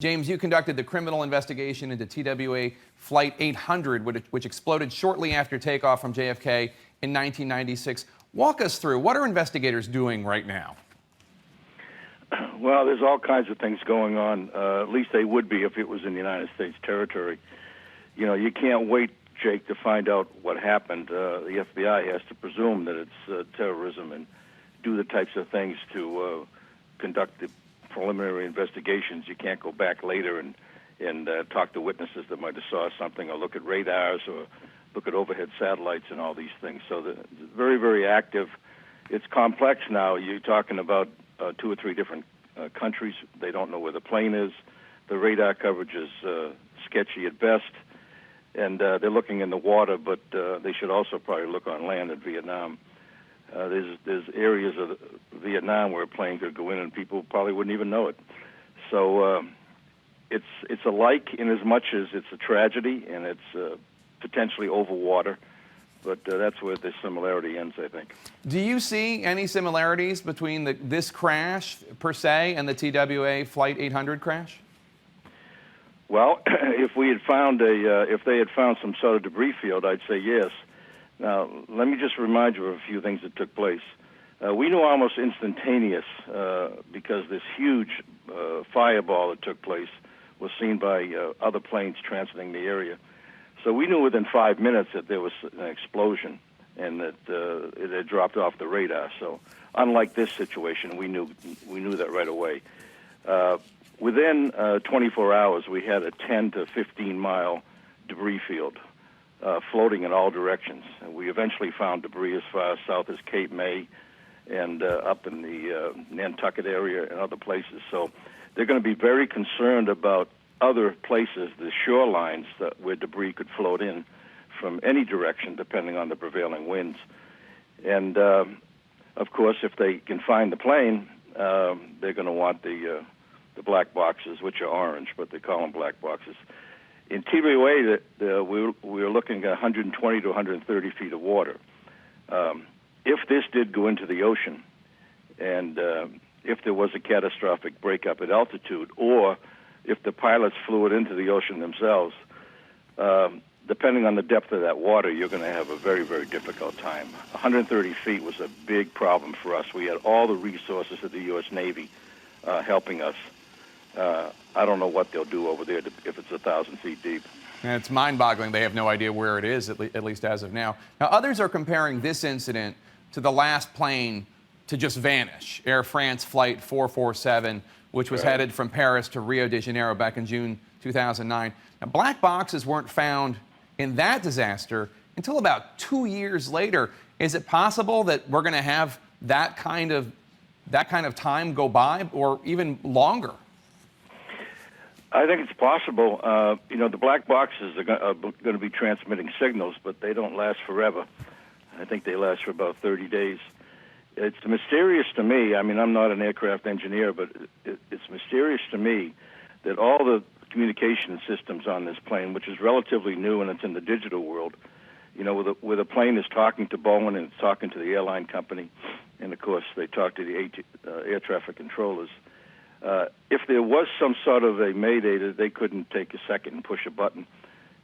James, you conducted the criminal investigation into TWA Flight 800, which exploded shortly after takeoff from JFK in 1996. Walk us through, what are investigators doing right now? Well, there's all kinds of things going on. At least they would be if it was in the United States territory. You know, you can't wait, Jake, to find out what happened. The FBI has to presume that it's terrorism and do the types of things to conduct the preliminary investigations. You can't go back later and talk to witnesses that might have saw something, or look at radars, or look at overhead satellites and all these things. So it's very, very active. It's complex now. You're talking about 2 or 3 different countries. They don't know where the plane is. The radar coverage is sketchy at best, and they're looking in the water, but they should also probably look on land in Vietnam. There's areas of Vietnam where a plane could go in and people probably wouldn't even know it. So it's alike in as much as it's a tragedy and it's potentially over water, but that's where the similarity ends, I think. Do you see any similarities between this crash per se and the TWA Flight 800 crash? Well, if they had found some sort of debris field, I'd say yes. Now, let me just remind you of a few things that took place. We knew almost instantaneous because this huge fireball that took place was seen by other planes transiting the area. So we knew within 5 minutes that there was an explosion and that it had dropped off the radar. So unlike this situation, we knew that right away. Within 24 hours, we had a 10 to 15 mile debris field floating in all directions. And we eventually found debris as far south as Cape May and up in the Nantucket area and other places. So they're going to be very concerned about other places, the shorelines where debris could float in from any direction depending on the prevailing winds. And, of course, if they can find the plane, they're going to want the black boxes, which are orange, but they call them black boxes. In TWA, we were looking at 120 to 130 feet of water. If this did go into the ocean, and if there was a catastrophic breakup at altitude, or if the pilots flew it into the ocean themselves, depending on the depth of that water, you're going to have a very, very difficult time. 130 feet was a big problem for us. We had all the resources of the U.S. Navy helping us. I don't know what they'll do over there if it's 1,000 feet deep. And it's mind-boggling. They have no idea where it is, at least as of now. Now, others are comparing this incident to the last plane to just vanish, Air France Flight 447, which was headed from Paris to Rio de Janeiro back in June 2009. Now, black boxes weren't found in that disaster until about 2 years later. Is it possible that we're going to have that kind of time go by, or even longer? I think it's possible. You know, the black boxes are going to be transmitting signals, but they don't last forever. I think they last for about 30 days. It's mysterious to me. I mean, I'm not an aircraft engineer, but it's mysterious to me that all the communication systems on this plane, which is relatively new and it's in the digital world, you know, where the plane is talking to Boeing and it's talking to the airline company, and of course they talk to the air traffic controllers. If there was some sort of a mayday that they couldn't take a second and push a button,